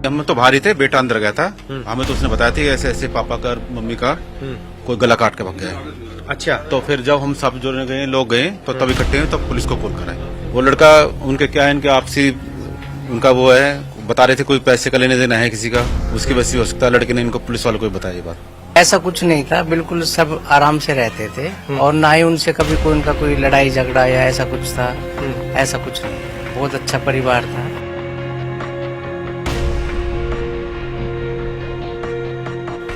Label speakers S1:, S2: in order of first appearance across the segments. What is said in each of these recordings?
S1: हम तो बाहर ही थे, बेटा अंदर गया था। हमें तो उसने बताया था ऐसे ऐसे पापा का मम्मी का कोई गला काट के भाग गया।
S2: अच्छा,
S1: तो फिर जब हम सब जो गए लोग गए तो तब इकट्ठे हुए, तब पुलिस को कॉल कराए। वो लड़का उनके क्या है, इनके आपसी उनका वो है, बता रहे थे कोई पैसे का लेने देना है किसी का, उसकी वजह से हो सकता है लड़के ने इनको पुलिस वालों को बताया ये बात।
S3: ऐसा कुछ नहीं था, बिल्कुल सब आराम से रहते थे और ना ही उनसे कभी कोई उनका कोई लड़ाई झगड़ा या ऐसा कुछ था। ऐसा कुछ नहीं, बहुत अच्छा परिवार था।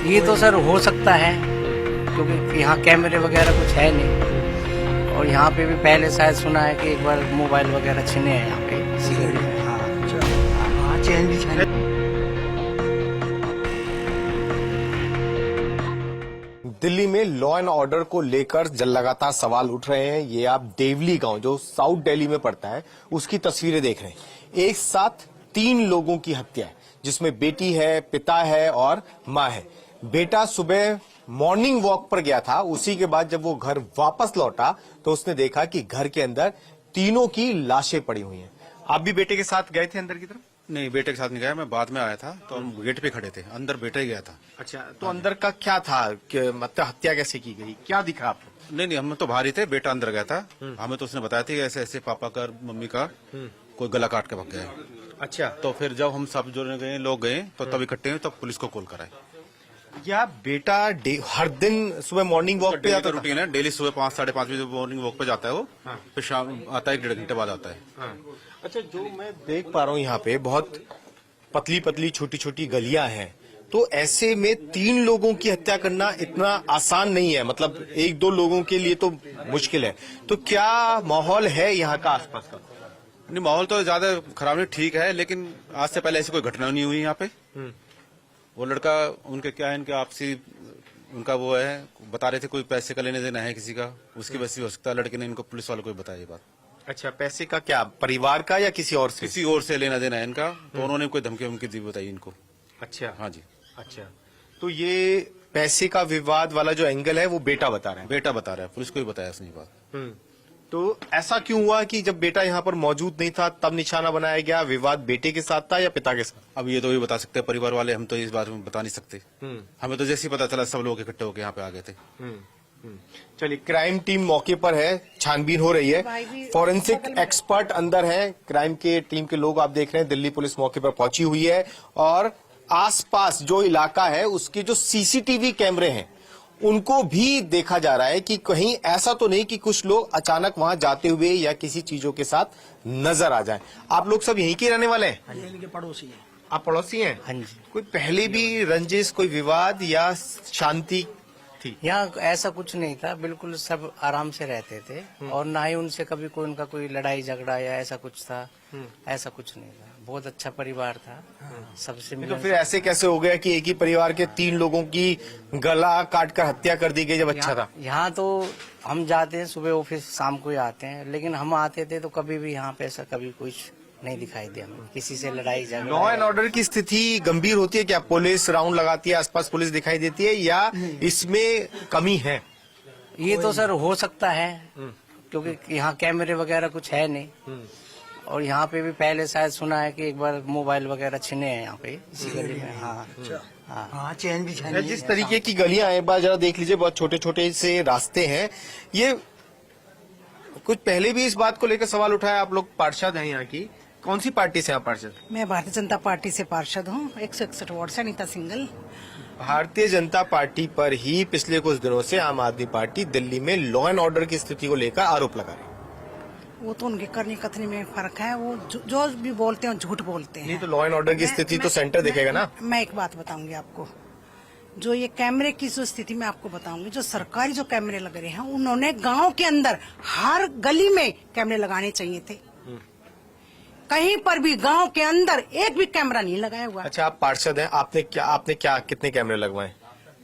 S3: ये तो सर हो सकता है क्योंकि यहाँ कैमरे वगैरह कुछ है नहीं, और यहाँ पे भी पहले शायद सुना है कि एक बार मोबाइल वगैरह छिने हैं यहाँ पे इसी गली में। हाँ, चैन भी छीने।
S2: दिल्ली में लॉ एंड ऑर्डर को लेकर लगातार सवाल उठ रहे हैं। ये आप देवली गांव जो साउथ दिल्ली में पड़ता है उसकी तस्वीरें देख रहे हैं। एक साथ 3 लोगों की हत्या है, जिसमें बेटी है, पिता है और मां है। बेटा सुबह मॉर्निंग वॉक पर गया था, उसी के बाद जब वो घर वापस लौटा तो उसने देखा कि घर के अंदर तीनों की लाशें पड़ी हुई हैं। आप भी बेटे के साथ गए थे अंदर की तरफ?
S1: नहीं, बेटे के साथ नहीं गया, मैं बाद में आया था तो हम गेट पे खड़े थे, अंदर बेटा ही गया था।
S2: अच्छा, तो अंदर का क्या था, मतलब हत्या कैसे की गई, क्या दिखा आपको?
S1: नहीं, हम तो बाहर ही थे, बेटा अंदर गया था। हमें तो उसने बताया था ऐसे ऐसे पापा का मम्मी का कोई गला काट के भाग गया।
S2: अच्छा,
S1: तो फिर जब हम सब जो गए लोग गए तो तब इकट्ठे हुए, तब पुलिस को कॉल कराए।
S2: क्या बेटा हर दिन सुबह मॉर्निंग वॉक पे जाता था?
S1: रूटीन है, डेली सुबह 5 साढ़े 5 बजे मॉर्निंग वॉक पे जाता है वो। फिर शाम आता है, 1.5 घंटे बाद आता है।
S2: अच्छा, जो मैं देख पा रहा हूँ यहाँ पे बहुत पतली पतली छोटी छोटी गलियां हैं, तो ऐसे में 3 लोगों की हत्या करना इतना आसान नहीं है, मतलब 1-2 लोगों के लिए तो मुश्किल है। तो क्या माहौल है यहाँ का आसपास का?
S1: नहीं, माहौल तो ज्यादा खराब नहीं, ठीक है, लेकिन आज से पहले ऐसी कोई घटना नहीं हुई यहाँ पे। वो लड़का उनके क्या है, इनके आपसी उनका वो है, बता रहे थे कोई पैसे का लेने देना है किसी का, उसकी वजह से हो सकता है लड़के ने इनको पुलिस वालों को बताया ये बात।
S2: अच्छा, पैसे का क्या, परिवार का या किसी और से?
S1: किसी और से लेना देना है इनका, तो उन्होंने कोई धमकी वमकी दी बताई इनको।
S2: अच्छा,
S1: हाँ जी।
S2: अच्छा, तो ये पैसे का विवाद वाला जो एंगल है वो बेटा बता रहा है?
S1: बेटा बता रहा है, पुलिस को ही बताया उसने बात।
S2: तो ऐसा क्यों हुआ कि जब बेटा यहाँ पर मौजूद नहीं था तब निशाना बनाया गया? विवाद बेटे के साथ था या पिता के साथ?
S1: अब ये तो भी बता सकते हैं परिवार वाले, हम तो इस बारे में बता नहीं सकते। हमें तो जैसे ही पता चला सब लोग इकट्ठे होकर यहाँ पे आ गए थे।
S2: चलिए, क्राइम टीम मौके पर है, छानबीन हो रही है, फॉरेंसिक एक्सपर्ट अंदर है, क्राइम के टीम के लोग आप देख रहे हैं। दिल्ली पुलिस मौके पर पहुंची हुई है और आसपास जो इलाका है उसके जो सीसीटीवी कैमरे हैं उनको भी देखा जा रहा है कि कहीं ऐसा तो नहीं कि कुछ लोग अचानक वहां जाते हुए या किसी चीजों के साथ नजर आ जाएं। आप लोग सब यहीं के रहने वाले हैं?
S3: दिल्ली के पड़ोसी हैं।
S2: आप पड़ोसी हैं?
S3: हाँ जी।
S2: कोई पहले भी रंजिश, कोई विवाद या शांति थी?
S3: यहाँ ऐसा कुछ नहीं था, बिल्कुल सब आराम से रहते थे और ना ही उनसे कभी कोई उनका कोई लड़ाई झगड़ा या ऐसा कुछ था। ऐसा कुछ नहीं था, बहुत अच्छा परिवार था। सबसे
S2: तो फिर ऐसे कैसे हो गया कि एक ही परिवार के 3 लोगों की गला काटकर हत्या कर दी गई जब अच्छा था?
S3: यहाँ तो हम जाते हैं सुबह ऑफिस, शाम को ही आते हैं, लेकिन हम आते थे तो कभी भी यहाँ पे ऐसा कभी कुछ नहीं दिखाई दिया हमें, किसी से लड़ाई झगड़ा।
S2: लॉ एंड ऑर्डर की स्थिति गंभीर होती है क्या? पुलिस राउंड लगाती है, आसपास पुलिस दिखाई देती है या इसमें कमी है?
S3: ये तो सर हो सकता है क्योंकि यहाँ कैमरे वगैरह कुछ है नहीं, और यहाँ पे भी पहले शायद सुना है कि एक बार मोबाइल वगैरह छिने हैं यहाँ पे इसी गली में। हाँ, चैन भी छीने।
S2: जिस तरीके की गलियां हैं, एक बार जरा देख लीजिए, बहुत छोटे छोटे से रास्ते हैं। ये कुछ पहले भी इस बात को लेकर सवाल उठाया, आप लोग पार्षद हैं यहाँ की, कौन सी पार्टी से आप पार्षद?
S4: मैं भारतीय जनता पार्टी से पार्षद हूँ, 161 वार्ड से अनीता सिंगल।
S2: भारतीय जनता पार्टी पर ही पिछले कुछ दिनों से आम आदमी पार्टी दिल्ली में लॉ एंड ऑर्डर की स्थिति को लेकर आरोप लगा रही है।
S4: वो तो उनके करने कथनी में फर्क है, वो जो भी बोलते हैं झूठ बोलते हैं।
S2: नहीं तो लॉ एंड ऑर्डर की स्थिति तो सेंटर देखेगा ना।
S4: मैं एक बात बताऊंगी आपको, जो ये कैमरे की जो स्थिति मैं आपको बताऊंगी, जो सरकारी जो कैमरे लग रहे हैं उन्होंने गांव के अंदर हर गली में कैमरे लगाने चाहिए थे। कहीं पर भी गांव के अंदर एक भी कैमरा नहीं लगाया हुआ।
S2: अच्छा, आप पार्षद हैं, आपने क्या कितने कैमरे लगवाए?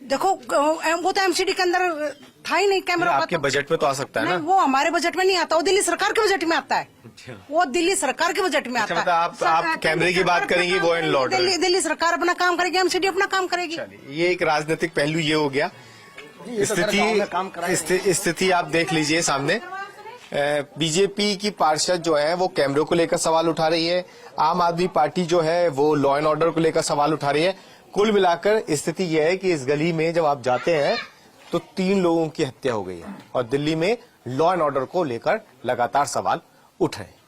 S4: देखो वो तो एमसीडी के अंदर था ही नहीं कैमरा।
S2: आपके बजट में तो आ सकता है ना?
S4: वो हमारे बजट में नहीं आता, वो दिल्ली सरकार के बजट में आता है।
S2: अच्छा।
S4: वो दिल्ली सरकार के बजट में आता है।
S2: मतलब आप कैमरे की बात करेंगी, वो एंड लॉ ऑर्डर।
S4: दिल्ली सरकार अपना काम करेगी, एमसीडी अपना काम करेगी।
S2: ये एक राजनीतिक पहलू ये हो गया। स्थिति आप देख लीजिए सामने, बीजेपी की पार्षद जो है वो कैमरों को लेकर सवाल उठा रही है, आम आदमी पार्टी जो है वो लॉ एंड ऑर्डर को लेकर सवाल उठा रही है। कुल मिलाकर स्थिति यह है कि इस गली में जब आप जाते हैं तो 3 लोगों की हत्या हो गई है और दिल्ली में लॉ एंड ऑर्डर को लेकर लगातार सवाल उठ रहे हैं।